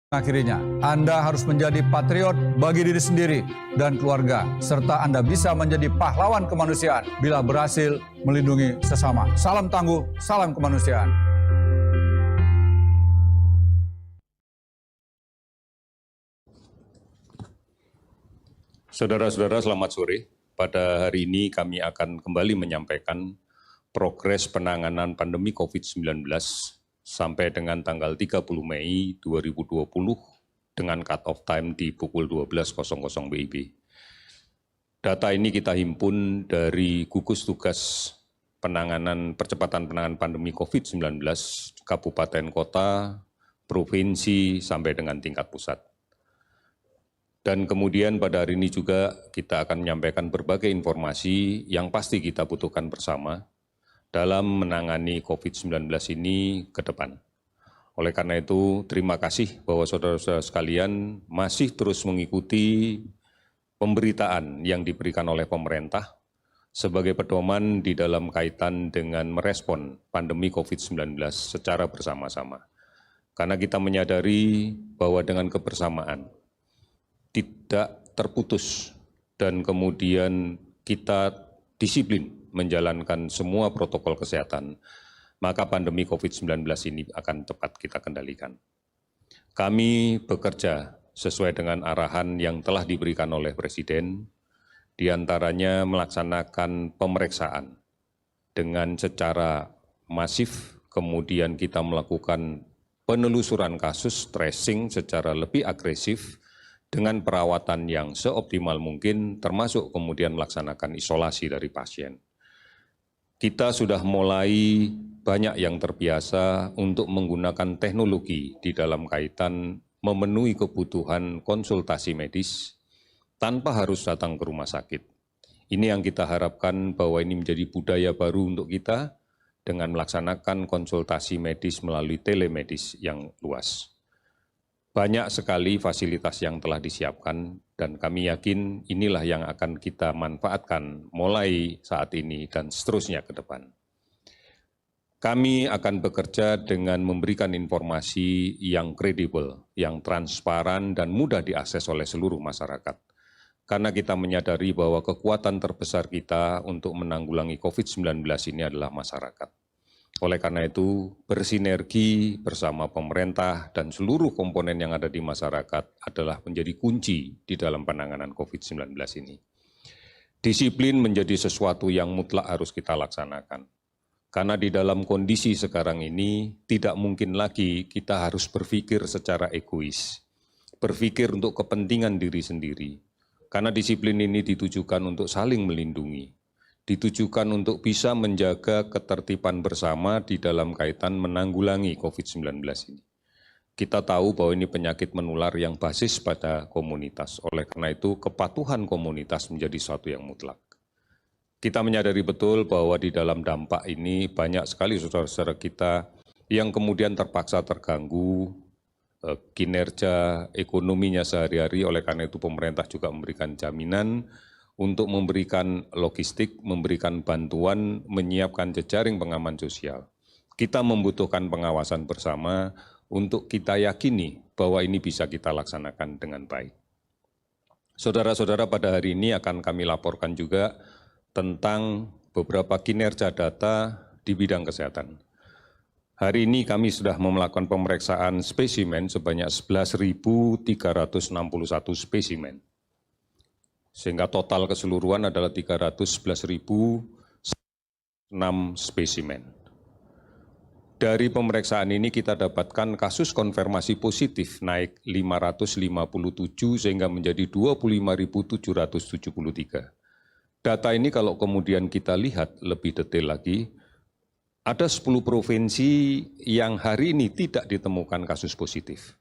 Akhirnya, Anda harus menjadi patriot bagi diri sendiri dan keluarga, serta Anda bisa menjadi pahlawan kemanusiaan bila berhasil melindungi sesama. Salam tangguh, salam kemanusiaan. Saudara-saudara, selamat sore. Pada hari ini kami akan kembali menyampaikan progres penanganan pandemi COVID-19 sampai dengan tanggal 30 Mei 2020 dengan cut-off time di pukul 12.00 WIB. Data ini kita himpun dari gugus tugas percepatan penanganan pandemi COVID-19, kabupaten kota, provinsi, sampai dengan tingkat pusat. Dan kemudian pada hari ini juga kita akan menyampaikan berbagai informasi yang pasti kita butuhkan bersama dalam menangani COVID-19 ini ke depan. Oleh karena itu, terima kasih bahwa saudara-saudara sekalian masih terus mengikuti pemberitaan yang diberikan oleh pemerintah sebagai pedoman di dalam kaitan dengan merespon pandemi COVID-19 secara bersama-sama. Karena kita menyadari bahwa dengan kebersamaan tidak terputus dan kemudian kita disiplin menjalankan semua protokol kesehatan, maka pandemi COVID-19 ini akan cepat kita kendalikan. Kami bekerja sesuai dengan arahan yang telah diberikan oleh Presiden, diantaranya melaksanakan pemeriksaan dengan secara masif, kemudian kita melakukan penelusuran kasus, tracing secara lebih agresif, dengan perawatan yang seoptimal mungkin, termasuk kemudian melaksanakan isolasi dari pasien. Kita sudah mulai banyak yang terbiasa untuk menggunakan teknologi di dalam kaitan memenuhi kebutuhan konsultasi medis tanpa harus datang ke rumah sakit. Ini yang kita harapkan bahwa ini menjadi budaya baru untuk kita dengan melaksanakan konsultasi medis melalui telemedis yang luas. Banyak sekali fasilitas yang telah disiapkan dan kami yakin inilah yang akan kita manfaatkan mulai saat ini dan seterusnya ke depan. Kami akan bekerja dengan memberikan informasi yang kredibel, yang transparan dan mudah diakses oleh seluruh masyarakat. Karena kita menyadari bahwa kekuatan terbesar kita untuk menanggulangi COVID-19 ini adalah masyarakat. Oleh karena itu, bersinergi bersama pemerintah dan seluruh komponen yang ada di masyarakat adalah menjadi kunci di dalam penanganan COVID-19 ini. Disiplin menjadi sesuatu yang mutlak harus kita laksanakan. Karena di dalam kondisi sekarang ini, tidak mungkin lagi kita harus berpikir secara egois, berpikir untuk kepentingan diri sendiri. Karena disiplin ini ditujukan untuk saling melindungi, ditujukan untuk bisa menjaga ketertiban bersama di dalam kaitan menanggulangi COVID-19 ini. Kita tahu bahwa ini penyakit menular yang basis pada komunitas. Oleh karena itu, kepatuhan komunitas menjadi sesuatu yang mutlak. Kita menyadari betul bahwa di dalam dampak ini banyak sekali saudara-saudara kita yang kemudian terpaksa terganggu kinerja ekonominya sehari-hari. Oleh karena itu, pemerintah juga memberikan jaminan untuk memberikan logistik, memberikan bantuan, menyiapkan jejaring pengaman sosial. Kita membutuhkan pengawasan bersama untuk kita yakini bahwa ini bisa kita laksanakan dengan baik. Saudara-saudara, pada hari ini akan kami laporkan juga tentang beberapa kinerja data di bidang kesehatan. Hari ini kami sudah melakukan pemeriksaan spesimen sebanyak 11.361 spesimen. Sehingga total keseluruhan adalah 311.006 spesimen. Dari pemeriksaan ini kita dapatkan kasus konfirmasi positif naik 557 sehingga menjadi 25.773. Data ini kalau kemudian kita lihat lebih detail lagi, ada 10 provinsi yang hari ini tidak ditemukan kasus positif.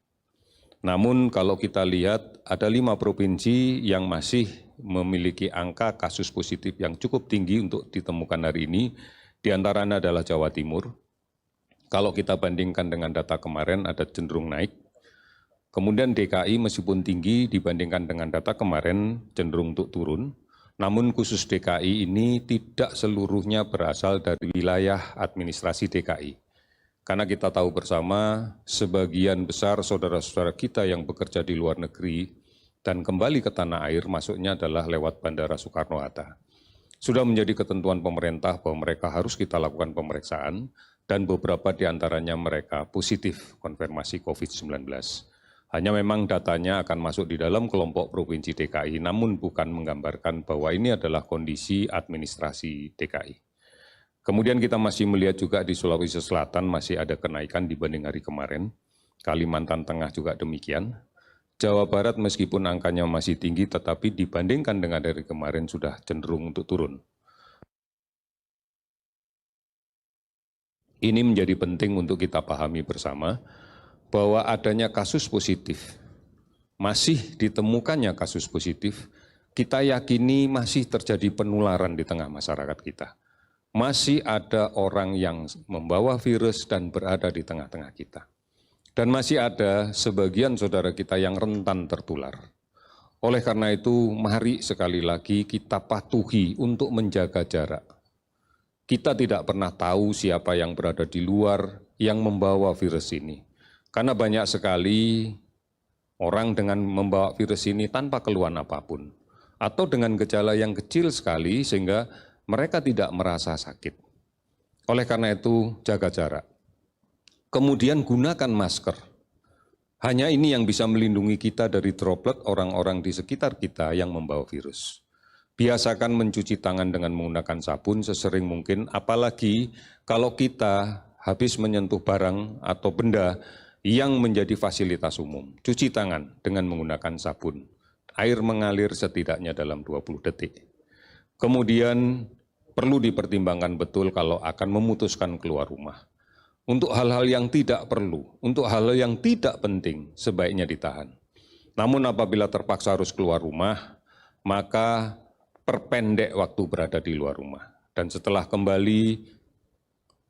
Namun kalau kita lihat ada 5 provinsi yang masih memiliki angka kasus positif yang cukup tinggi untuk ditemukan hari ini, di antaranya adalah Jawa Timur. Kalau kita bandingkan dengan data kemarin ada cenderung naik. Kemudian DKI meskipun tinggi dibandingkan dengan data kemarin cenderung untuk turun. Namun khusus DKI ini tidak seluruhnya berasal dari wilayah administrasi DKI. Karena kita tahu bersama, sebagian besar saudara-saudara kita yang bekerja di luar negeri dan kembali ke tanah air, masuknya adalah lewat Bandara Soekarno-Hatta. Sudah menjadi ketentuan pemerintah bahwa mereka harus kita lakukan pemeriksaan, dan beberapa di antaranya mereka positif konfirmasi COVID-19. Hanya memang datanya akan masuk di dalam kelompok Provinsi DKI, namun bukan menggambarkan bahwa ini adalah kondisi administrasi DKI. Kemudian kita masih melihat juga di Sulawesi Selatan masih ada kenaikan dibanding hari kemarin. Kalimantan Tengah juga demikian. Jawa Barat meskipun angkanya masih tinggi, tetapi dibandingkan dengan hari kemarin sudah cenderung untuk turun. Ini menjadi penting untuk kita pahami bersama bahwa adanya kasus positif, masih ditemukannya kasus positif, kita yakini masih terjadi penularan di tengah masyarakat kita. Masih ada orang yang membawa virus dan berada di tengah-tengah kita. Dan masih ada sebagian saudara kita yang rentan tertular. Oleh karena itu, mari sekali lagi kita patuhi untuk menjaga jarak. Kita tidak pernah tahu siapa yang berada di luar yang membawa virus ini. Karena banyak sekali orang dengan membawa virus ini tanpa keluhan apapun. Atau dengan gejala yang kecil sekali sehingga mereka tidak merasa sakit. Oleh karena itu, jaga jarak. Kemudian gunakan masker. Hanya ini yang bisa melindungi kita dari droplet orang-orang di sekitar kita yang membawa virus. Biasakan mencuci tangan dengan menggunakan sabun sesering mungkin, apalagi kalau kita habis menyentuh barang atau benda yang menjadi fasilitas umum. Cuci tangan dengan menggunakan sabun. Air mengalir setidaknya dalam 20 detik. Kemudian perlu dipertimbangkan betul kalau akan memutuskan keluar rumah. Untuk hal-hal yang tidak perlu, untuk hal-hal yang tidak penting, sebaiknya ditahan. Namun apabila terpaksa harus keluar rumah, maka perpendek waktu berada di luar rumah. Dan setelah kembali,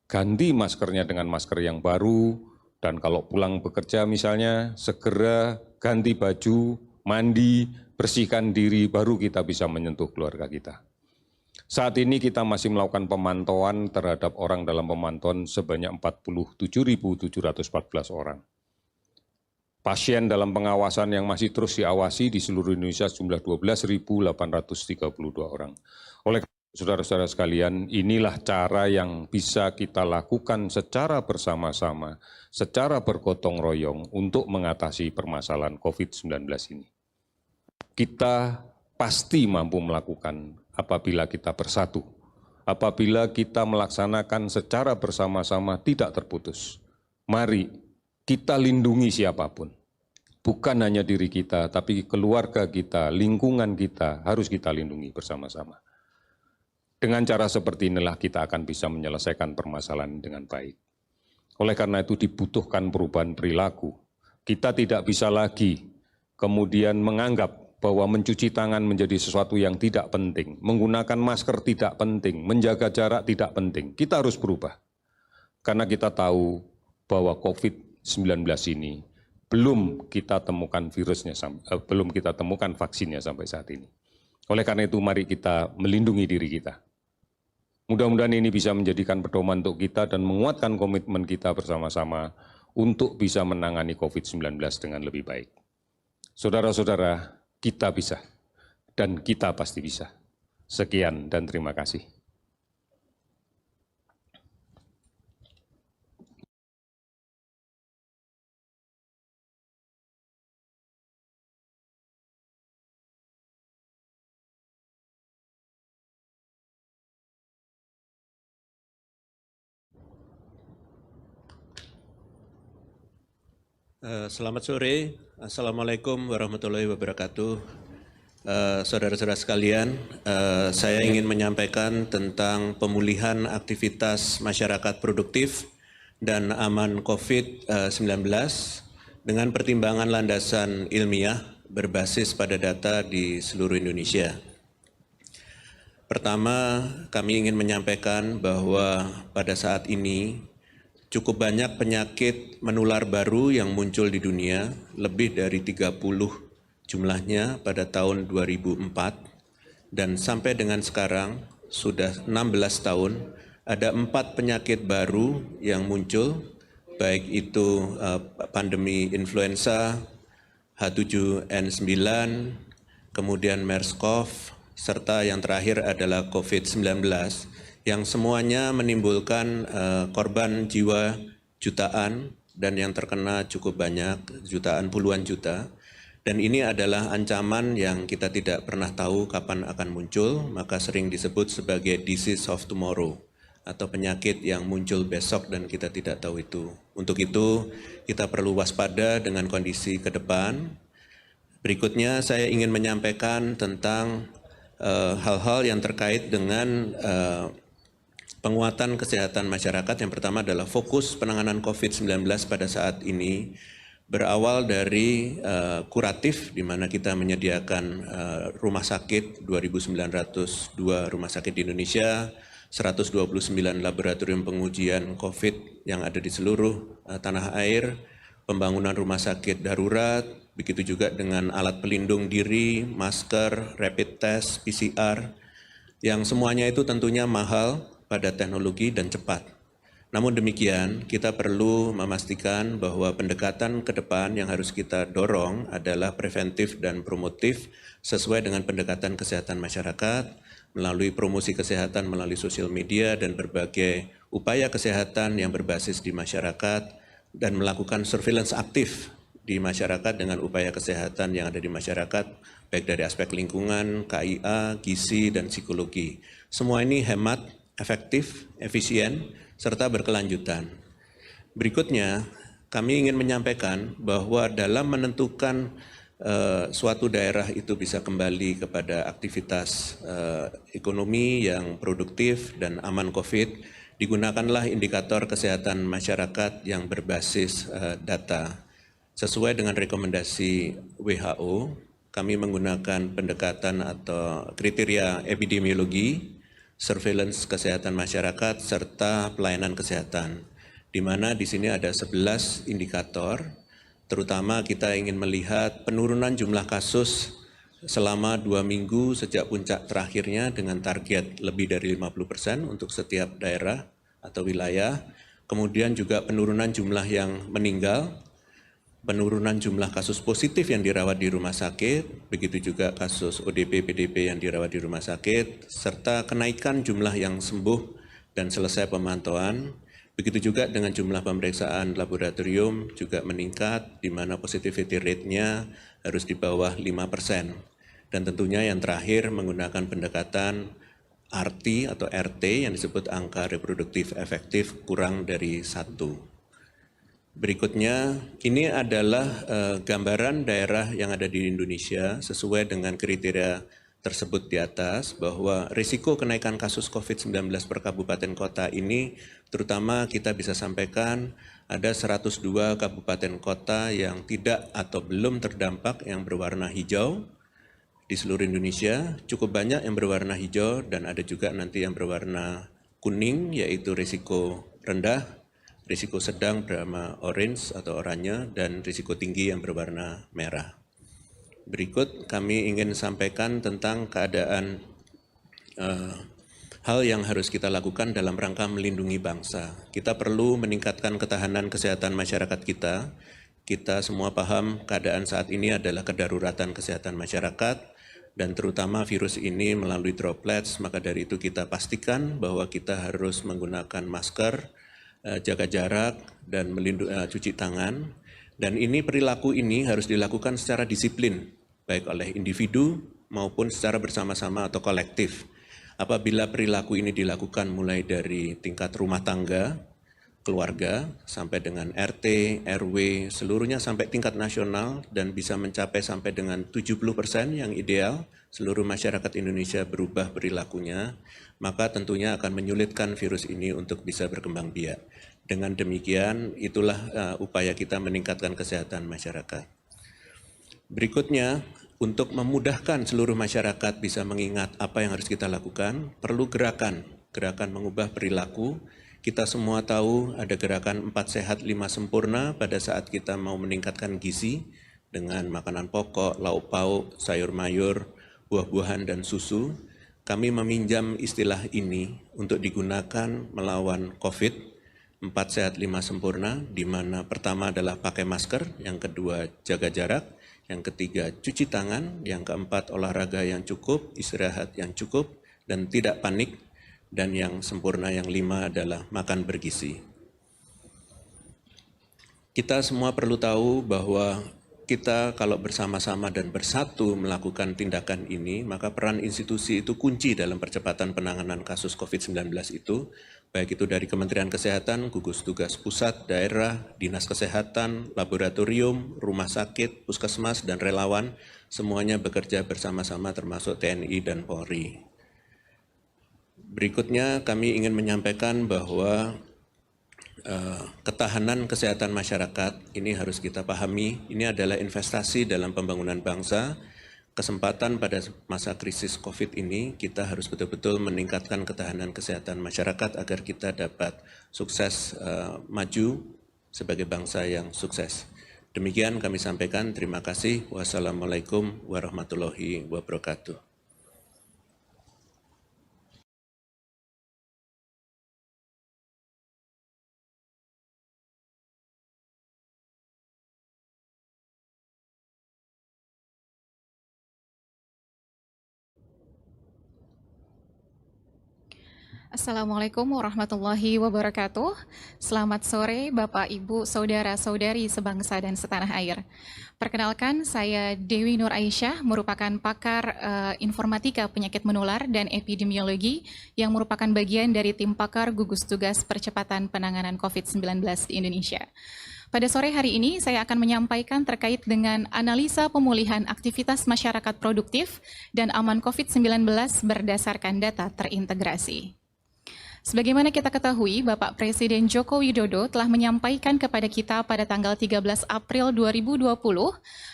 ganti maskernya dengan masker yang baru, dan kalau pulang bekerja misalnya, segera ganti baju, mandi, bersihkan diri, baru kita bisa menyentuh keluarga kita. Saat ini kita masih melakukan pemantauan terhadap orang dalam pemantauan sebanyak 47.714 orang. Pasien dalam pengawasan yang masih terus diawasi di seluruh Indonesia jumlah 12.832 orang. Oleh saudara-saudara sekalian, inilah cara yang bisa kita lakukan secara bersama-sama, secara bergotong royong untuk mengatasi permasalahan COVID-19 ini. Kita pasti mampu melakukan apabila kita bersatu, apabila kita melaksanakan secara bersama-sama tidak terputus. Mari kita lindungi siapapun, bukan hanya diri kita, tapi keluarga kita, lingkungan kita harus kita lindungi bersama-sama. Dengan cara seperti inilah kita akan bisa menyelesaikan permasalahan dengan baik. Oleh karena itu dibutuhkan perubahan perilaku. Kita tidak bisa lagi kemudian menganggap bahwa mencuci tangan menjadi sesuatu yang tidak penting, menggunakan masker tidak penting, menjaga jarak tidak penting. Kita harus berubah. Karena kita tahu bahwa COVID-19 ini belum kita temukan virusnya, belum kita temukan vaksinnya sampai saat ini. Oleh karena itu mari kita melindungi diri kita. Mudah-mudahan ini bisa menjadikan pedoman untuk kita dan menguatkan komitmen kita bersama-sama untuk bisa menangani COVID-19 dengan lebih baik. Saudara-saudara, kita bisa dan kita pasti bisa. Sekian dan terima kasih. Selamat sore, Assalamualaikum warahmatullahi wabarakatuh. Saudara-saudara sekalian, saya ingin menyampaikan tentang pemulihan aktivitas masyarakat produktif dan aman COVID-19 dengan pertimbangan landasan ilmiah berbasis pada data di seluruh Indonesia. Pertama, kami ingin menyampaikan bahwa pada saat ini cukup banyak penyakit menular baru yang muncul di dunia, lebih dari 30 jumlahnya pada tahun 2004, dan sampai dengan sekarang sudah 16 tahun, ada 4 penyakit baru yang muncul baik itu pandemi influenza, H7N9, kemudian MERS-CoV, serta yang terakhir adalah COVID-19, yang semuanya menimbulkan korban jiwa jutaan dan yang terkena cukup banyak, jutaan puluhan juta. Dan ini adalah ancaman yang kita tidak pernah tahu kapan akan muncul, maka sering disebut sebagai disease of tomorrow, atau penyakit yang muncul besok dan kita tidak tahu itu. Untuk itu, kita perlu waspada dengan kondisi ke depan. Berikutnya, saya ingin menyampaikan tentang hal-hal yang terkait dengan penguatan kesehatan masyarakat. Yang pertama adalah fokus penanganan COVID-19 pada saat ini berawal dari kuratif, di mana kita menyediakan rumah sakit, 2.902 rumah sakit di Indonesia, 129 laboratorium pengujian COVID yang ada di seluruh tanah air, pembangunan rumah sakit darurat, begitu juga dengan alat pelindung diri, masker, rapid test, PCR, yang semuanya itu tentunya mahal pada teknologi dan cepat. Namun demikian, kita perlu memastikan bahwa pendekatan ke depan yang harus kita dorong adalah preventif dan promotif sesuai dengan pendekatan kesehatan masyarakat, melalui promosi kesehatan melalui sosial media dan berbagai upaya kesehatan yang berbasis di masyarakat, dan melakukan surveillance aktif di masyarakat dengan upaya kesehatan yang ada di masyarakat, baik dari aspek lingkungan, KIA, gizi, dan psikologi. Semua ini hemat, efektif, efisien, serta berkelanjutan. Berikutnya, kami ingin menyampaikan bahwa dalam menentukan suatu daerah itu bisa kembali kepada aktivitas ekonomi yang produktif dan aman COVID, digunakanlah indikator kesehatan masyarakat yang berbasis data. Sesuai dengan rekomendasi WHO, kami menggunakan pendekatan atau kriteria epidemiologi, surveillance kesehatan masyarakat, serta pelayanan kesehatan, di mana di sini ada 11 indikator. Terutama kita ingin melihat penurunan jumlah kasus selama 2 minggu sejak puncak terakhirnya dengan target lebih dari 50% untuk setiap daerah atau wilayah. Kemudian juga penurunan jumlah yang meninggal, penurunan jumlah kasus positif yang dirawat di rumah sakit, begitu juga kasus ODP, PDP yang dirawat di rumah sakit, serta kenaikan jumlah yang sembuh dan selesai pemantauan. Begitu juga dengan jumlah pemeriksaan laboratorium juga meningkat, di mana positivity rate-nya harus di bawah 5%. Dan tentunya yang terakhir menggunakan pendekatan RT atau RT yang disebut angka reproduktif efektif kurang dari 1. Berikutnya, ini adalah gambaran daerah yang ada di Indonesia sesuai dengan kriteria tersebut di atas, bahwa risiko kenaikan kasus COVID-19 per kabupaten kota ini, terutama kita bisa sampaikan ada 102 kabupaten kota yang tidak atau belum terdampak yang berwarna hijau di seluruh Indonesia, cukup banyak yang berwarna hijau dan ada juga nanti yang berwarna kuning, yaitu risiko rendah, risiko sedang berwarna orange atau oranye, dan risiko tinggi yang berwarna merah. Berikut kami ingin sampaikan tentang keadaan hal yang harus kita lakukan dalam rangka melindungi bangsa. Kita perlu meningkatkan ketahanan kesehatan masyarakat kita. Kita semua paham keadaan saat ini adalah kedaruratan kesehatan masyarakat, dan terutama virus ini melalui droplets, maka dari itu kita pastikan bahwa kita harus menggunakan masker, jaga jarak, dan cuci tangan. Dan ini perilaku ini harus dilakukan secara disiplin, baik oleh individu maupun secara bersama-sama atau kolektif. Apabila perilaku ini dilakukan mulai dari tingkat rumah tangga, keluarga, sampai dengan RT, RW, seluruhnya sampai tingkat nasional, dan bisa mencapai sampai dengan 70% yang ideal, seluruh masyarakat Indonesia berubah perilakunya, maka tentunya akan menyulitkan virus ini untuk bisa berkembang biak. Dengan demikian, itulah upaya kita meningkatkan kesehatan masyarakat. Berikutnya, untuk memudahkan seluruh masyarakat bisa mengingat apa yang harus kita lakukan, perlu gerakan mengubah perilaku. Kita semua tahu ada gerakan 4 sehat 5 sempurna pada saat kita mau meningkatkan gizi dengan makanan pokok, lauk pauk, sayur mayur, buah-buahan, dan susu. Kami meminjam istilah ini untuk digunakan melawan COVID, 4 sehat 5 sempurna, di mana pertama adalah pakai masker, yang kedua jaga jarak, yang ketiga cuci tangan, yang keempat olahraga yang cukup, istirahat yang cukup, dan tidak panik, dan yang sempurna yang 5 adalah makan bergizi. Kita semua perlu tahu bahwa kita kalau bersama-sama dan bersatu melakukan tindakan ini, maka peran institusi itu kunci dalam percepatan penanganan kasus COVID-19 itu, baik itu dari Kementerian Kesehatan, gugus tugas pusat, daerah, dinas kesehatan, laboratorium, rumah sakit, puskesmas, dan relawan, semuanya bekerja bersama-sama termasuk TNI dan Polri. Berikutnya kami ingin menyampaikan bahwa ketahanan kesehatan masyarakat ini harus kita pahami, ini adalah investasi dalam pembangunan bangsa. Kesempatan pada masa krisis COVID ini kita harus betul-betul meningkatkan ketahanan kesehatan masyarakat agar kita dapat sukses maju sebagai bangsa yang sukses. Demikian kami sampaikan, terima kasih. Wassalamualaikum warahmatullahi wabarakatuh. Assalamualaikum warahmatullahi wabarakatuh. Selamat sore Bapak, Ibu, Saudara-saudari sebangsa dan setanah air. Perkenalkan, saya Dewi Nur Aisyah, merupakan pakar informatika penyakit menular dan epidemiologi yang merupakan bagian dari tim pakar gugus tugas percepatan penanganan COVID-19 di Indonesia. Pada sore hari ini saya akan menyampaikan terkait dengan analisa pemulihan aktivitas masyarakat produktif dan aman COVID-19 berdasarkan data terintegrasi. Sebagaimana kita ketahui, Bapak Presiden Joko Widodo telah menyampaikan kepada kita pada tanggal 13 April 2020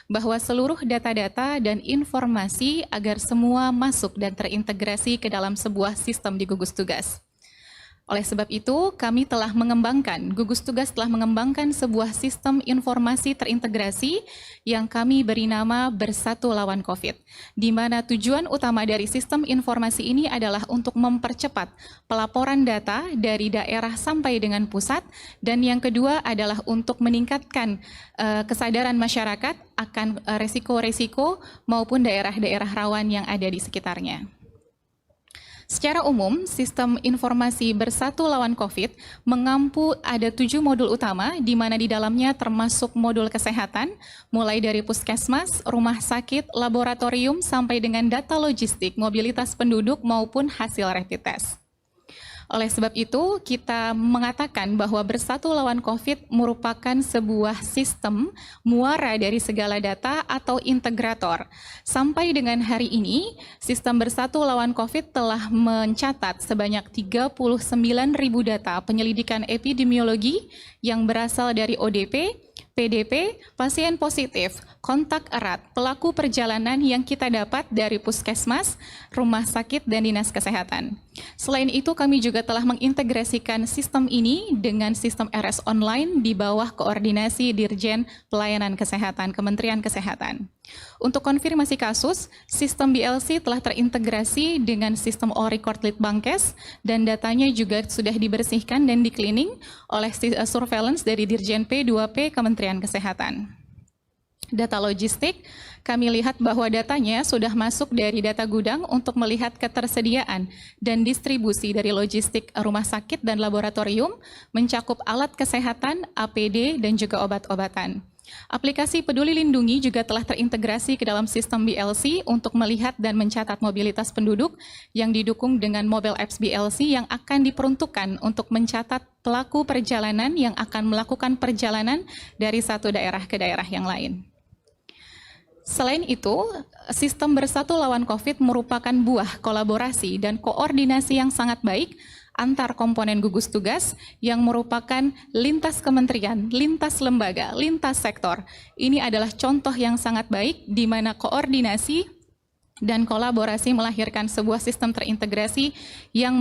bahwa seluruh data-data dan informasi agar semua masuk dan terintegrasi ke dalam sebuah sistem di gugus tugas. Oleh sebab itu, gugus tugas telah mengembangkan sebuah sistem informasi terintegrasi yang kami beri nama Bersatu Lawan COVID, di mana tujuan utama dari sistem informasi ini adalah untuk mempercepat pelaporan data dari daerah sampai dengan pusat, dan yang kedua adalah untuk meningkatkan kesadaran masyarakat akan resiko-resiko maupun daerah-daerah rawan yang ada di sekitarnya. Secara umum, sistem informasi Bersatu Lawan COVID mengampu ada 7 modul utama, di mana di dalamnya termasuk modul kesehatan, mulai dari puskesmas, rumah sakit, laboratorium, sampai dengan data logistik, mobilitas penduduk, maupun hasil rapid test. Oleh sebab itu, kita mengatakan bahwa Bersatu Lawan COVID merupakan sebuah sistem muara dari segala data atau integrator. Sampai dengan hari ini, sistem Bersatu Lawan COVID telah mencatat sebanyak 39.000 data penyelidikan epidemiologi yang berasal dari ODP, PDP, pasien positif, kontak erat, pelaku perjalanan yang kita dapat dari puskesmas, rumah sakit, dan dinas kesehatan. Selain itu, kami juga telah mengintegrasikan sistem ini dengan sistem RS online di bawah koordinasi Dirjen Pelayanan Kesehatan, Kementerian Kesehatan. Untuk konfirmasi kasus, sistem BLC telah terintegrasi dengan sistem all record Litbangkes, dan datanya juga sudah dibersihkan dan di-cleaning oleh surveillance dari Dirjen P2P Kementerian Kesehatan. Data logistik, kami lihat bahwa datanya sudah masuk dari data gudang untuk melihat ketersediaan dan distribusi dari logistik rumah sakit dan laboratorium, mencakup alat kesehatan, APD, dan juga obat-obatan. Aplikasi Peduli Lindungi juga telah terintegrasi ke dalam sistem BLC untuk melihat dan mencatat mobilitas penduduk yang didukung dengan mobile apps BLC yang akan diperuntukkan untuk mencatat pelaku perjalanan yang akan melakukan perjalanan dari satu daerah ke daerah yang lain. Selain itu, sistem Bersatu Lawan COVID merupakan buah kolaborasi dan koordinasi yang sangat baik antar komponen gugus tugas yang merupakan lintas kementerian, lintas lembaga, lintas sektor. Ini adalah contoh yang sangat baik di mana koordinasi dan kolaborasi melahirkan sebuah sistem terintegrasi yang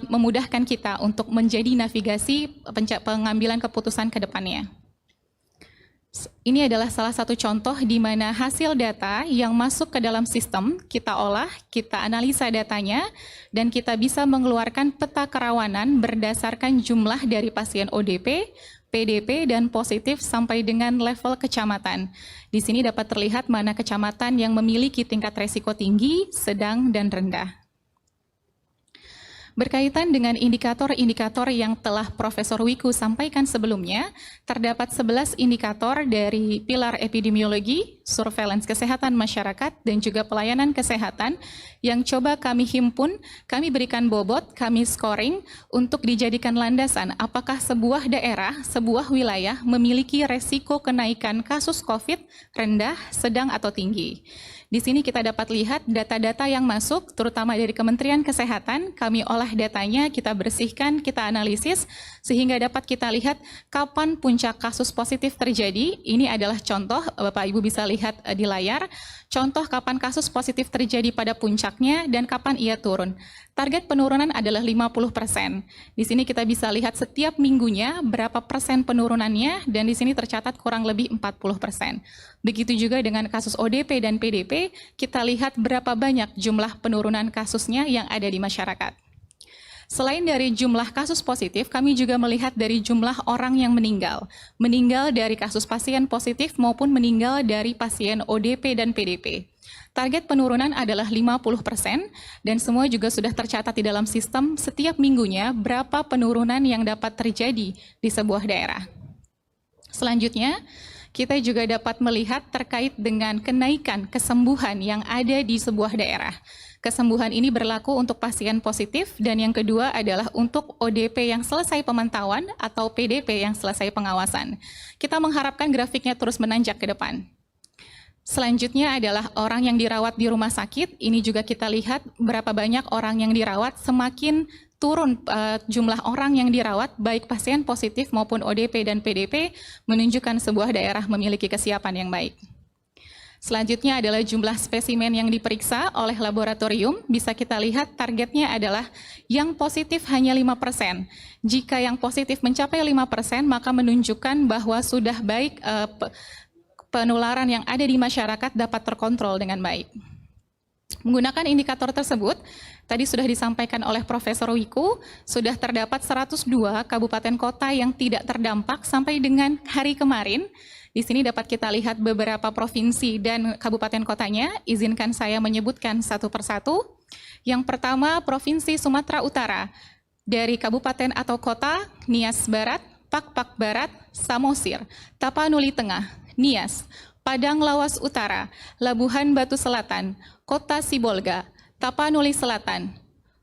memudahkan kita untuk menjadi navigasi pengambilan keputusan ke depannya. Ini adalah salah satu contoh di mana hasil data yang masuk ke dalam sistem kita olah, kita analisa datanya, dan kita bisa mengeluarkan peta kerawanan berdasarkan jumlah dari pasien ODP, PDP, dan positif sampai dengan level kecamatan. Di sini dapat terlihat mana kecamatan yang memiliki tingkat resiko tinggi, sedang, dan rendah. Berkaitan dengan indikator-indikator yang telah Profesor Wiku sampaikan sebelumnya, terdapat 11 indikator dari pilar epidemiologi, surveillance kesehatan masyarakat, dan juga pelayanan kesehatan yang coba kami himpun, kami berikan bobot, kami scoring untuk dijadikan landasan apakah sebuah daerah, sebuah wilayah memiliki resiko kenaikan kasus COVID rendah, sedang, atau tinggi. Di sini kita dapat lihat data-data yang masuk, terutama dari Kementerian Kesehatan, kami olah datanya, kita bersihkan, kita analisis, sehingga dapat kita lihat kapan puncak kasus positif terjadi. Ini adalah contoh, Bapak Ibu bisa lihat di layar, contoh kapan kasus positif terjadi pada puncaknya dan kapan ia turun. Target penurunan adalah 50%. Di sini kita bisa lihat setiap minggunya berapa persen penurunannya, dan di sini tercatat kurang lebih 40%. Begitu juga dengan kasus ODP dan PDP, kita lihat berapa banyak jumlah penurunan kasusnya yang ada di masyarakat. Selain dari jumlah kasus positif, kami juga melihat dari jumlah orang yang meninggal. Meninggal dari kasus pasien positif maupun meninggal dari pasien ODP dan PDP. Target penurunan adalah 50% dan semua juga sudah tercatat di dalam sistem setiap minggunya berapa penurunan yang dapat terjadi di sebuah daerah. Selanjutnya, kita juga dapat melihat terkait dengan kenaikan kesembuhan yang ada di sebuah daerah. Kesembuhan ini berlaku untuk pasien positif dan yang kedua adalah untuk ODP yang selesai pemantauan atau PDP yang selesai pengawasan. Kita mengharapkan grafiknya terus menanjak ke depan. Selanjutnya adalah orang yang dirawat di rumah sakit. Ini juga kita lihat berapa banyak orang yang dirawat, semakin turun jumlah orang yang dirawat, baik pasien positif maupun ODP dan PDP, menunjukkan sebuah daerah memiliki kesiapan yang baik. Selanjutnya adalah jumlah spesimen yang diperiksa oleh laboratorium. Bisa kita lihat targetnya adalah yang positif hanya 5%. Jika yang positif mencapai 5%, maka menunjukkan bahwa sudah baik penularan yang ada di masyarakat dapat terkontrol dengan baik. Menggunakan indikator tersebut, tadi sudah disampaikan oleh Profesor Wiku, sudah terdapat 102 kabupaten kota yang tidak terdampak sampai dengan hari kemarin. Di sini dapat kita lihat beberapa provinsi dan kabupaten kotanya. Izinkan saya menyebutkan satu persatu. Yang pertama, Provinsi Sumatera Utara. Dari kabupaten atau kota, Nias Barat, Pakpak Barat, Samosir, Tapanuli Tengah, Nias, Padang Lawas Utara, Labuhan Batu Selatan, Kota Sibolga, Tapanuli Selatan,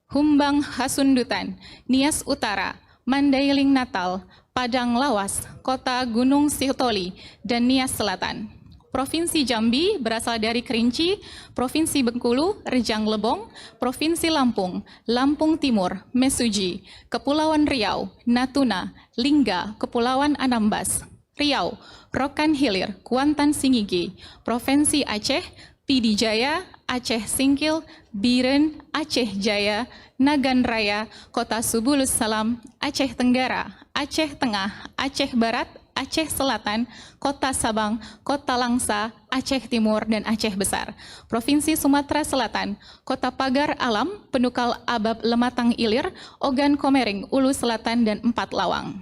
Humbang Hasundutan, Nias Utara, Mandailing Natal, Padang Lawas, Kota Gunung Sitoli, dan Nias Selatan. Provinsi Jambi berasal dari Kerinci, Provinsi Bengkulu, Rejang Lebong, Provinsi Lampung, Lampung Timur, Mesuji, Kepulauan Riau, Natuna, Lingga, Kepulauan Anambas, Riau, Rokan Hilir, Kuantan Singigi, Provinsi Aceh, Pidi Jaya, Aceh Singkil, Biren, Aceh Jaya, Nagan Raya, Kota Subulus Salam, Aceh Tenggara, Aceh Tengah, Aceh Barat, Aceh Selatan, Kota Sabang, Kota Langsa, Aceh Timur, dan Aceh Besar. Provinsi Sumatera Selatan, Kota Pagar Alam, Penukal Abab Lematang Ilir, Ogan Komering, Ulu Selatan, dan 4 Lawang.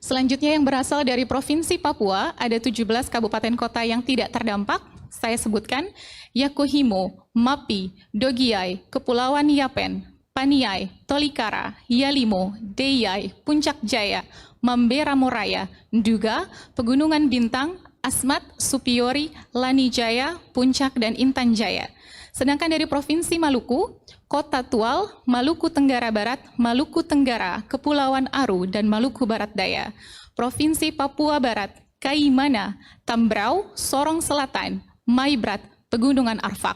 Selanjutnya yang berasal dari Provinsi Papua, ada 17 kabupaten kota yang tidak terdampak. Saya sebutkan, Yakuhimo, Mapi, Dogiai, Kepulauan Yapen, Paniai, Tolikara, Yalimo, Deyai, Puncak Jaya, Mambera Moraya, Nduga, Pegunungan Bintang, Asmat, Supiori, Lani Jaya, Puncak, dan Intan Jaya. Sedangkan dari Provinsi Maluku, Kota Tual, Maluku Tenggara Barat, Maluku Tenggara, Kepulauan Aru, dan Maluku Barat Daya. Provinsi Papua Barat, Kaimana, Tambrau, Sorong Selatan, Maibrat, Pegunungan Arfak.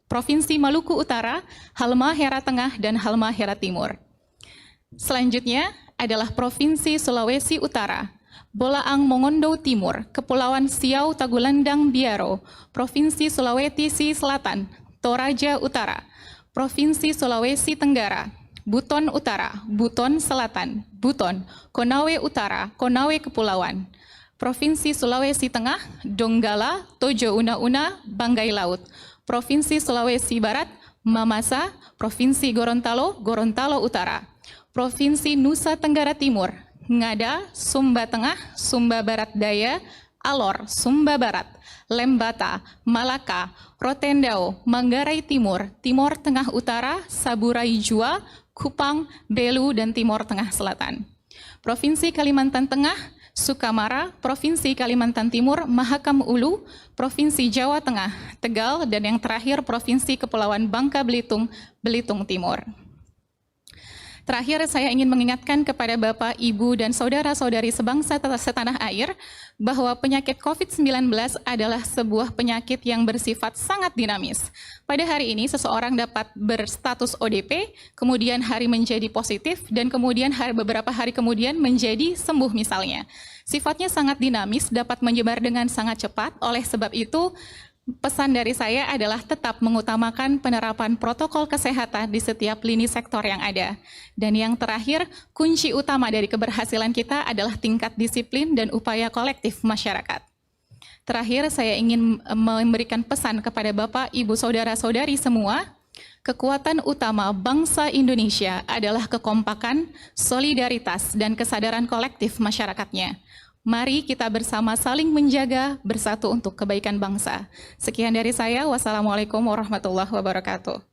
Provinsi Maluku Utara, Halmahera Tengah, dan Halmahera Timur. Selanjutnya adalah Provinsi Sulawesi Utara, Bolaang Mongondo Timur, Kepulauan Siau Tagulandang Biaro, Provinsi Sulawesi Selatan, Toraja Utara, Provinsi Sulawesi Tenggara, Buton Utara, Buton Selatan, Buton, Konawe Utara, Konawe Kepulauan, Provinsi Sulawesi Tengah, Donggala, Tojo Una-Una, Banggai Laut. Provinsi Sulawesi Barat, Mamasa. Provinsi Gorontalo, Gorontalo Utara. Provinsi Nusa Tenggara Timur, Ngada, Sumba Tengah, Sumba Barat Daya, Alor, Sumba Barat, Lembata, Malaka, Rotendao, Manggarai Timur, Timor Tengah Utara, Saburai Jua, Kupang, Belu, dan Timor Tengah Selatan. Provinsi Kalimantan Tengah, Sukamara, Provinsi Kalimantan Timur, Mahakam Ulu, Provinsi Jawa Tengah, Tegal, dan yang terakhir Provinsi Kepulauan Bangka Belitung, Belitung Timur. Terakhir, saya ingin mengingatkan kepada Bapak, Ibu, dan saudara-saudari sebangsa setanah air bahwa penyakit COVID-19 adalah sebuah penyakit yang bersifat sangat dinamis. Pada hari ini, seseorang dapat berstatus ODP, kemudian hari menjadi positif, dan kemudian beberapa hari kemudian menjadi sembuh misalnya. Sifatnya sangat dinamis, dapat menyebar dengan sangat cepat, oleh sebab itu, pesan dari saya adalah tetap mengutamakan penerapan protokol kesehatan di setiap lini sektor yang ada. Dan yang terakhir, kunci utama dari keberhasilan kita adalah tingkat disiplin dan upaya kolektif masyarakat. Terakhir, saya ingin memberikan pesan kepada Bapak, Ibu, Saudara-saudari semua, kekuatan utama bangsa Indonesia adalah kekompakan, solidaritas, dan kesadaran kolektif masyarakatnya. Mari kita bersama saling menjaga, bersatu untuk kebaikan bangsa. Sekian dari saya, wassalamualaikum warahmatullahi wabarakatuh.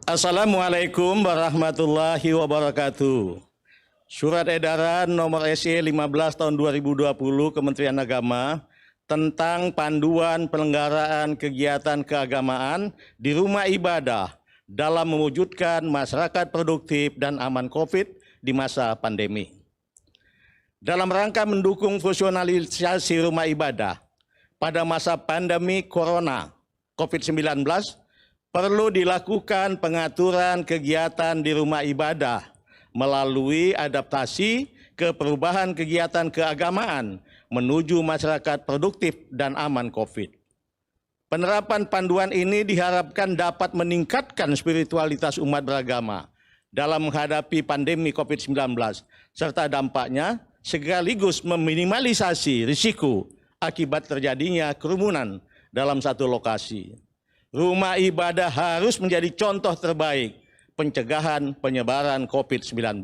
Assalamualaikum warahmatullahi wabarakatuh. Surat edaran nomor SE 15 tahun 2020 Kementerian Agama tentang panduan penyelenggaraan kegiatan keagamaan di rumah ibadah dalam mewujudkan masyarakat produktif dan aman COVID di masa pandemi. Dalam rangka mendukung fungsionalisasi rumah ibadah pada masa pandemi Corona COVID-19, perlu dilakukan pengaturan kegiatan di rumah ibadah melalui adaptasi ke perubahan kegiatan keagamaan menuju masyarakat produktif dan aman COVID. Penerapan panduan ini diharapkan dapat meningkatkan spiritualitas umat beragama dalam menghadapi pandemi COVID-19, serta dampaknya sekaligus meminimalisasi risiko akibat terjadinya kerumunan dalam satu lokasi. Rumah ibadah harus menjadi contoh terbaik pencegahan penyebaran COVID-19.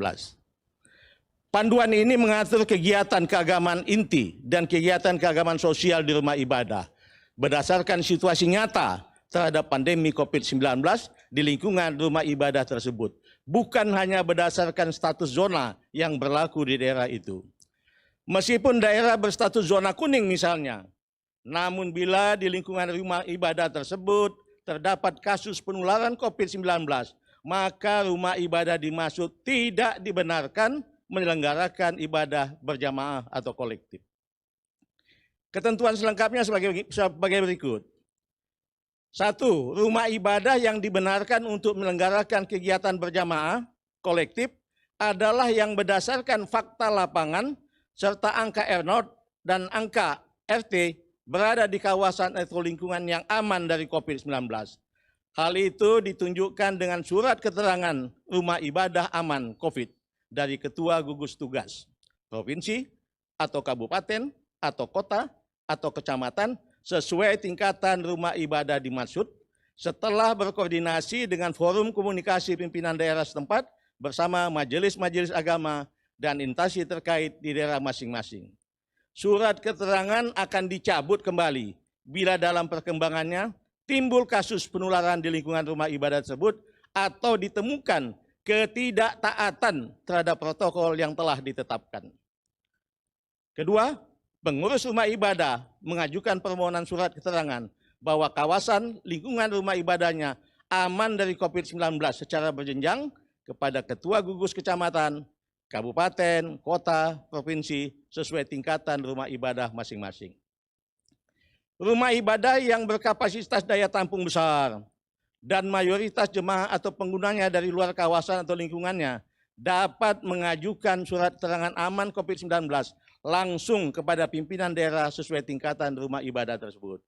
Panduan ini mengatur kegiatan keagamaan inti dan kegiatan keagamaan sosial di rumah ibadah berdasarkan situasi nyata terhadap pandemi COVID-19 di lingkungan rumah ibadah tersebut, bukan hanya berdasarkan status zona yang berlaku di daerah itu. Meskipun daerah berstatus zona kuning misalnya, namun bila di lingkungan rumah ibadah tersebut terdapat kasus penularan COVID-19, maka rumah ibadah dimaksud tidak dibenarkan menyelenggarakan ibadah berjamaah atau kolektif. Ketentuan selengkapnya sebagai berikut. 1. Rumah ibadah yang dibenarkan untuk menyelenggarakan kegiatan berjamaah kolektif adalah yang berdasarkan fakta lapangan serta angka R0 dan angka RT berada di kawasan atau lingkungan yang aman dari COVID-19. Hal itu ditunjukkan dengan surat keterangan rumah ibadah aman COVID dari Ketua Gugus Tugas Provinsi atau Kabupaten atau Kota atau Kecamatan sesuai tingkatan rumah ibadah dimaksud setelah berkoordinasi dengan forum komunikasi pimpinan daerah setempat bersama majelis-majelis agama dan instansi terkait di daerah masing-masing. Surat keterangan akan dicabut kembali bila dalam perkembangannya timbul kasus penularan di lingkungan rumah ibadah tersebut atau ditemukan ketidaktaatan terhadap protokol yang telah ditetapkan. Kedua, pengurus rumah ibadah mengajukan permohonan surat keterangan bahwa kawasan lingkungan rumah ibadahnya aman dari COVID-19 secara berjenjang kepada Ketua Gugus Kecamatan, Kabupaten, Kota, Provinsi sesuai tingkatan rumah ibadah masing-masing. Rumah ibadah yang berkapasitas daya tampung besar dan mayoritas jemaah atau penggunanya dari luar kawasan atau lingkungannya dapat mengajukan surat keterangan aman COVID-19 langsung kepada pimpinan daerah sesuai tingkatan rumah ibadah tersebut.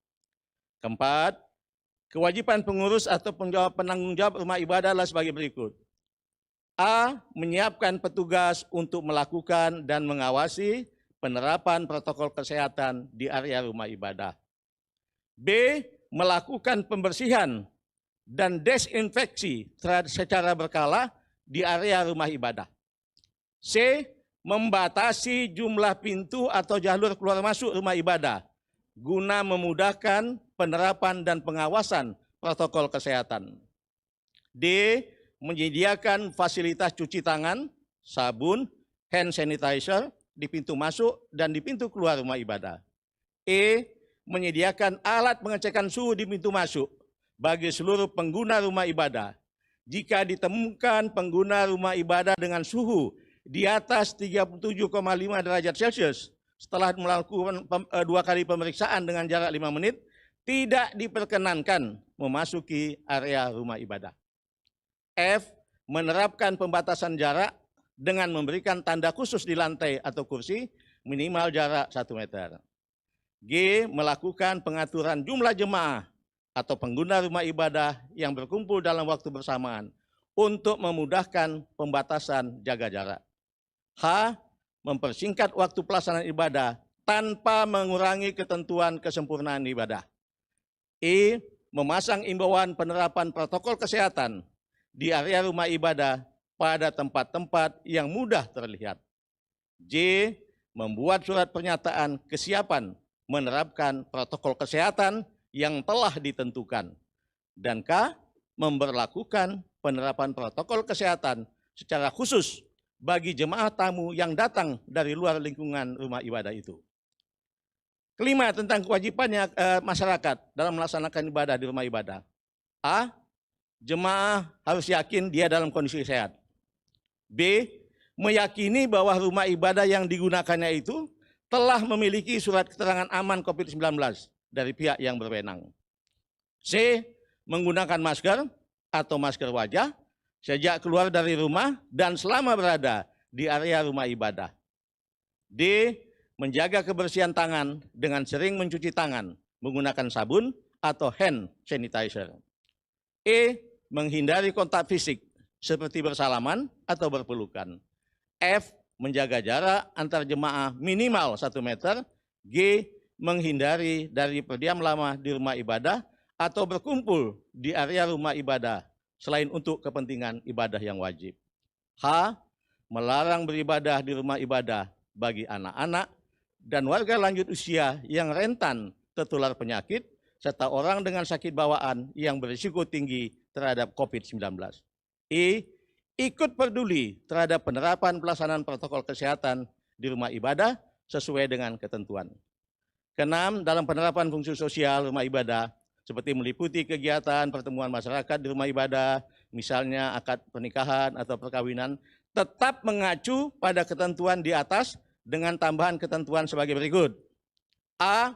Keempat, kewajiban pengurus atau penanggung jawab rumah ibadah adalah sebagai berikut. A. Menyiapkan petugas untuk melakukan dan mengawasi penerapan protokol kesehatan di area rumah ibadah. B. Melakukan pembersihan dan desinfeksi secara berkala di area rumah ibadah. C. Membatasi jumlah pintu atau jalur keluar masuk rumah ibadah guna memudahkan penerapan dan pengawasan protokol kesehatan. D. Menyediakan fasilitas cuci tangan, sabun, hand sanitizer di pintu masuk dan di pintu keluar rumah ibadah. E. Menyediakan alat pengecekan suhu di pintu masuk bagi seluruh pengguna rumah ibadah. Jika ditemukan pengguna rumah ibadah dengan suhu di atas 37,5 derajat Celcius setelah melakukan 2 kali pemeriksaan dengan jarak 5 menit, tidak diperkenankan memasuki area rumah ibadah. F. Menerapkan pembatasan jarak dengan memberikan tanda khusus di lantai atau kursi minimal jarak 1 meter. G. Melakukan pengaturan jumlah jemaah atau pengguna rumah ibadah yang berkumpul dalam waktu bersamaan untuk memudahkan pembatasan jaga jarak. H. Mempersingkat waktu pelaksanaan ibadah tanpa mengurangi ketentuan kesempurnaan ibadah. E. Memasang imbauan penerapan protokol kesehatan di area rumah ibadah pada tempat-tempat yang mudah terlihat. J. Membuat surat pernyataan kesiapan menerapkan protokol kesehatan yang telah ditentukan. Dan K. Memberlakukan penerapan protokol kesehatan secara khusus bagi jemaah tamu yang datang dari luar lingkungan rumah ibadah itu. Kelima, tentang kewajibannya masyarakat dalam melaksanakan ibadah di rumah ibadah. A. Jemaah harus yakin dia dalam kondisi sehat. B. Meyakini bahwa rumah ibadah yang digunakannya itu telah memiliki surat keterangan aman COVID-19 dari pihak yang berwenang. C. Menggunakan masker atau masker wajah sejak keluar dari rumah dan selama berada di area rumah ibadah. D. Menjaga kebersihan tangan dengan sering mencuci tangan menggunakan sabun atau hand sanitizer. E. Menghindari kontak fisik seperti bersalaman atau berpelukan. F. Menjaga jarak antar jemaah minimal 1 meter. G. Menghindari dari berdiam lama di rumah ibadah atau berkumpul di area rumah ibadah selain untuk kepentingan ibadah yang wajib. H. Melarang beribadah di rumah ibadah bagi anak-anak dan warga lanjut usia yang rentan tertular penyakit serta orang dengan sakit bawaan yang berisiko tinggi terhadap COVID-19. E. Ikut peduli terhadap penerapan pelaksanaan protokol kesehatan di rumah ibadah sesuai dengan ketentuan. Keenam, dalam penerapan fungsi sosial rumah ibadah, seperti meliputi kegiatan pertemuan masyarakat di rumah ibadah, misalnya akad pernikahan atau perkawinan, tetap mengacu pada ketentuan di atas dengan tambahan ketentuan sebagai berikut. A.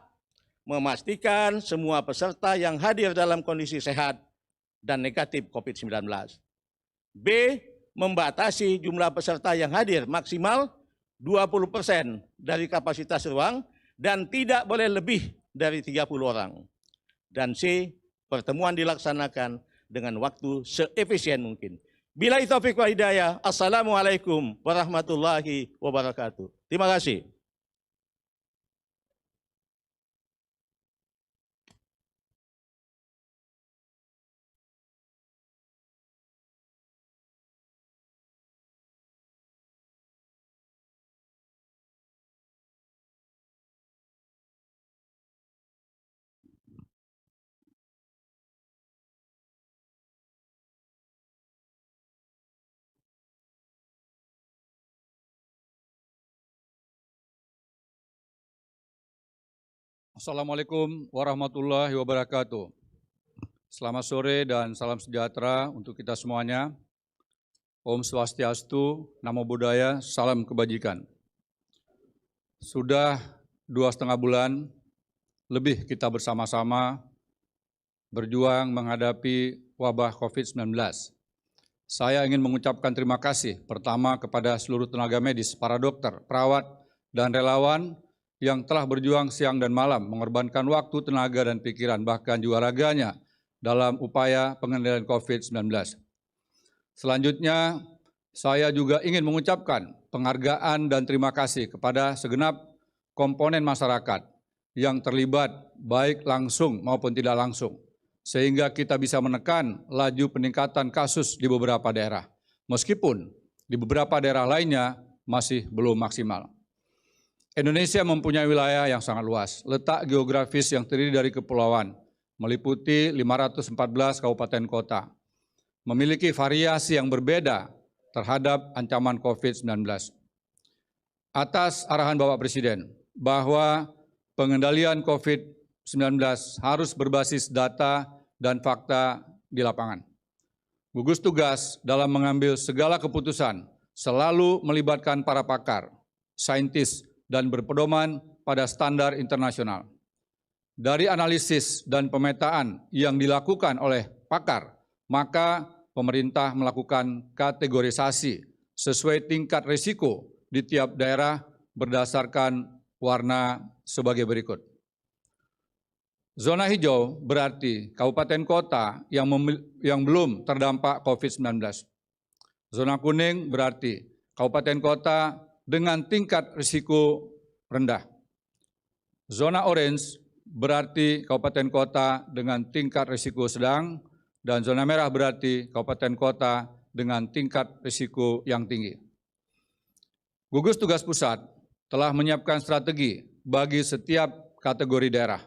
Memastikan semua peserta yang hadir dalam kondisi sehat dan negatif COVID-19. B. Membatasi jumlah peserta yang hadir maksimal 20% dari kapasitas ruang dan tidak boleh lebih dari 30 orang. Dan C. Pertemuan dilaksanakan dengan waktu seefisien mungkin. Billahi taufiq wal hidayah. Assalamualaikum warahmatullahi wabarakatuh. Terima kasih. Assalamualaikum warahmatullahi wabarakatuh. Selamat sore dan salam sejahtera untuk kita semuanya. Om Swastiastu, Namo Buddhaya, salam kebajikan. Sudah 2,5 bulan lebih kita bersama-sama berjuang menghadapi wabah COVID-19. Saya ingin mengucapkan terima kasih pertama kepada seluruh tenaga medis, para dokter, perawat, dan relawan yang telah berjuang siang dan malam, mengorbankan waktu, tenaga, dan pikiran, bahkan jiwa raganya dalam upaya pengendalian COVID-19. Selanjutnya, saya juga ingin mengucapkan penghargaan dan terima kasih kepada segenap komponen masyarakat yang terlibat baik langsung maupun tidak langsung, sehingga kita bisa menekan laju peningkatan kasus di beberapa daerah, meskipun di beberapa daerah lainnya masih belum maksimal. Indonesia mempunyai wilayah yang sangat luas, letak geografis yang terdiri dari kepulauan, meliputi 514 kabupaten kota, memiliki variasi yang berbeda terhadap ancaman COVID-19. Atas arahan Bapak Presiden bahwa pengendalian COVID-19 harus berbasis data dan fakta di lapangan. Gugus tugas dalam mengambil segala keputusan selalu melibatkan para pakar, saintis, dan berpedoman pada standar internasional. Dari analisis dan pemetaan yang dilakukan oleh pakar, maka pemerintah melakukan kategorisasi sesuai tingkat risiko di tiap daerah berdasarkan warna sebagai berikut. Zona hijau berarti kabupaten kota yang belum terdampak COVID-19. Zona kuning berarti kabupaten kota dengan tingkat risiko rendah. Zona orange berarti kabupaten kota dengan tingkat risiko sedang, dan zona merah berarti kabupaten kota dengan tingkat risiko yang tinggi. Gugus Tugas Pusat telah menyiapkan strategi bagi setiap kategori daerah.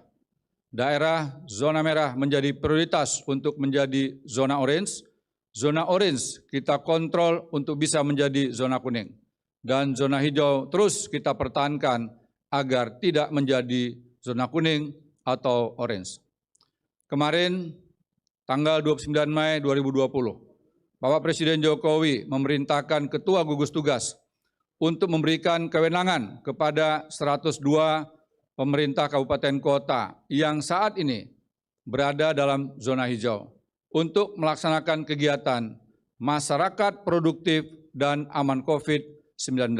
Daerah zona merah menjadi prioritas untuk menjadi zona orange. Zona orange kita kontrol untuk bisa menjadi zona kuning. Dan zona hijau terus kita pertahankan agar tidak menjadi zona kuning atau orange. Kemarin, tanggal 29 Mei 2020, Bapak Presiden Jokowi memerintahkan Ketua Gugus Tugas untuk memberikan kewenangan kepada 102 pemerintah kabupaten kota yang saat ini berada dalam zona hijau untuk melaksanakan kegiatan masyarakat produktif dan aman COVID-19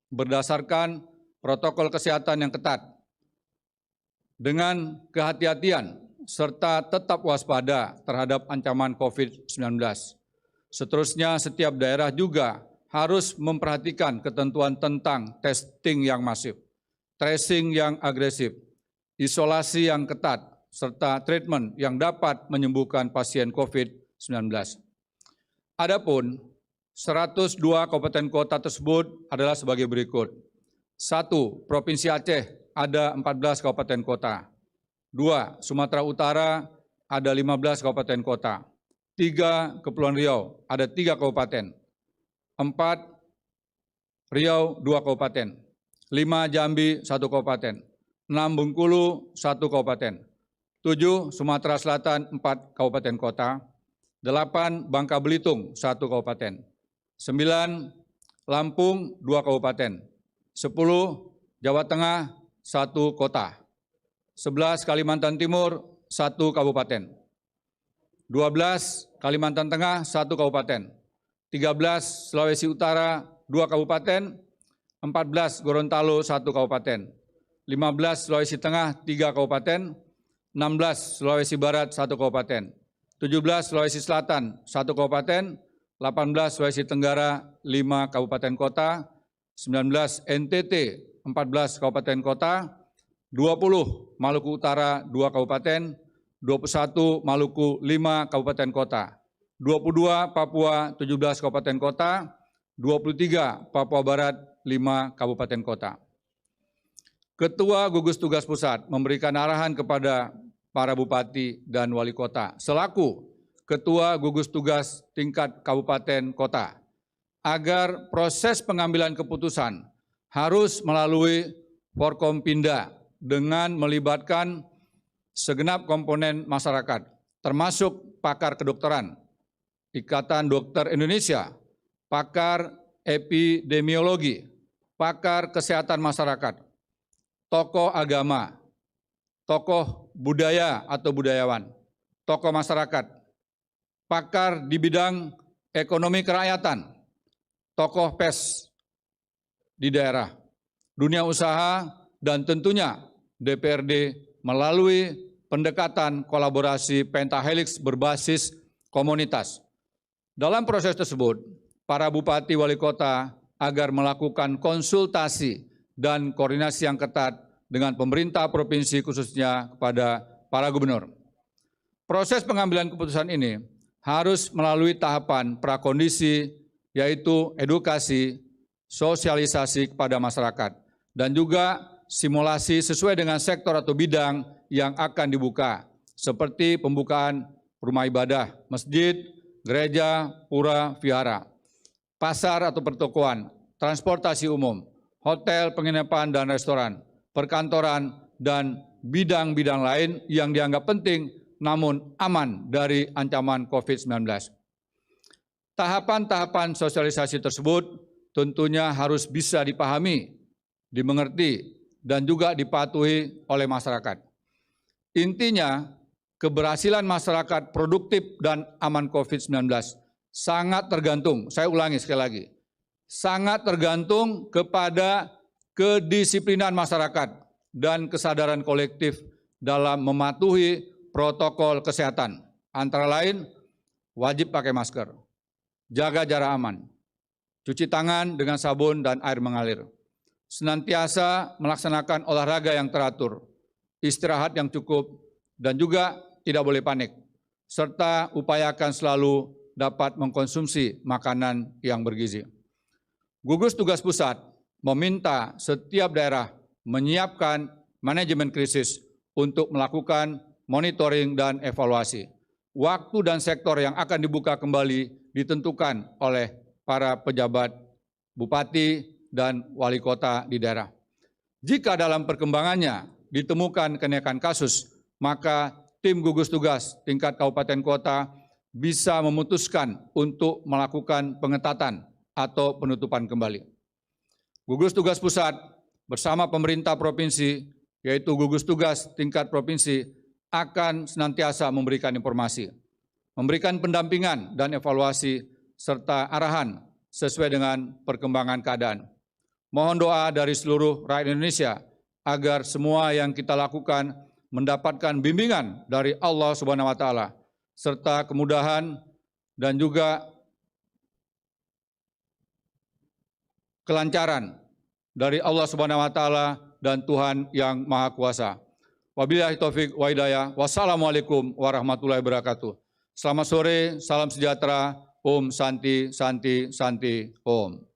berdasarkan protokol kesehatan yang ketat dengan kehati-hatian serta tetap waspada terhadap ancaman COVID-19. Seterusnya, setiap daerah juga harus memperhatikan ketentuan tentang testing yang masif, tracing yang agresif, isolasi yang ketat, serta treatment yang dapat menyembuhkan pasien COVID-19. Adapun 102 kabupaten kota tersebut adalah sebagai berikut. 1. Provinsi Aceh ada 14 kabupaten kota. 2. Sumatera Utara ada 15 kabupaten kota. 3. Kepulauan Riau ada 3 kabupaten. 4. Riau 2 kabupaten. 5 Jambi 1 kabupaten, 6 Bengkulu 1 kabupaten, 7 Sumatera Selatan 4 kabupaten kota, 8 Bangka Belitung 1 kabupaten, 9 Lampung 2 kabupaten, 10 Jawa Tengah 1 kota, 11 Kalimantan Timur 1 kabupaten, 12 Kalimantan Tengah 1 kabupaten, 13 Sulawesi Utara 2 kabupaten, 14 Gorontalo 1 kabupaten, 15 Sulawesi Tengah 3 kabupaten, 16 Sulawesi Barat 1 kabupaten, 17 Sulawesi Selatan 1 kabupaten, 18 Sulawesi Tenggara 5 kabupaten kota, 19 NTT 14 kabupaten kota, 20 Maluku Utara 2 kabupaten, 21 Maluku 5 kabupaten kota, 22 Papua 17 kabupaten kota, 23 Papua Barat 5 kabupaten kota. Ketua Gugus Tugas Pusat memberikan arahan kepada para bupati dan wali kota selaku Ketua Gugus Tugas tingkat kabupaten kota agar proses pengambilan keputusan harus melalui Forkompinda dengan melibatkan segenap komponen masyarakat, termasuk pakar kedokteran, Ikatan Dokter Indonesia, pakar epidemiologi, pakar kesehatan masyarakat, tokoh agama, tokoh budaya atau budayawan, tokoh masyarakat, pakar di bidang ekonomi kerakyatan, tokoh pers di daerah, dunia usaha, dan tentunya DPRD melalui pendekatan kolaborasi pentahelix berbasis komunitas. Dalam proses tersebut, para bupati wali kota agar melakukan konsultasi dan koordinasi yang ketat dengan pemerintah provinsi khususnya kepada para gubernur. Proses pengambilan keputusan ini harus melalui tahapan prakondisi, yaitu edukasi, sosialisasi kepada masyarakat, dan juga simulasi sesuai dengan sektor atau bidang yang akan dibuka, seperti pembukaan rumah ibadah, masjid, gereja, pura, vihara, pasar atau pertokoan, transportasi umum, hotel, penginapan dan restoran, perkantoran, dan bidang-bidang lain yang dianggap penting namun aman dari ancaman COVID-19. Tahapan-tahapan sosialisasi tersebut tentunya harus bisa dipahami, dimengerti, dan juga dipatuhi oleh masyarakat. Intinya, keberhasilan masyarakat produktif dan aman COVID-19 sangat tergantung, saya ulangi sekali lagi, sangat tergantung kepada kedisiplinan masyarakat dan kesadaran kolektif dalam mematuhi protokol kesehatan. Antara lain, wajib pakai masker, jaga jarak aman, cuci tangan dengan sabun dan air mengalir, senantiasa melaksanakan olahraga yang teratur, istirahat yang cukup, dan juga tidak boleh panik, serta upayakan selalu dapat mengkonsumsi makanan yang bergizi. Gugus Tugas Pusat meminta setiap daerah menyiapkan manajemen krisis untuk melakukan monitoring dan evaluasi. Waktu dan sektor yang akan dibuka kembali ditentukan oleh para pejabat bupati dan wali kota di daerah. Jika dalam perkembangannya ditemukan kenaikan kasus, maka tim gugus tugas tingkat kabupaten kota bisa memutuskan untuk melakukan pengetatan atau penutupan kembali. Gugus Tugas Pusat bersama pemerintah provinsi, yaitu gugus tugas tingkat provinsi, akan senantiasa memberikan informasi, memberikan pendampingan dan evaluasi, serta arahan sesuai dengan perkembangan keadaan. Mohon doa dari seluruh rakyat Indonesia agar semua yang kita lakukan mendapatkan bimbingan dari Allah Subhanahu wa Ta'ala, serta kemudahan dan juga kelancaran dari Allah Subhanahu wa Ta'ala dan Tuhan yang Maha Kuasa. Wabillahi taufik wa hidayah. Wassalamualaikum warahmatullahi wabarakatuh. Selamat sore, salam sejahtera, Om Santi, Santi, Santi, Om.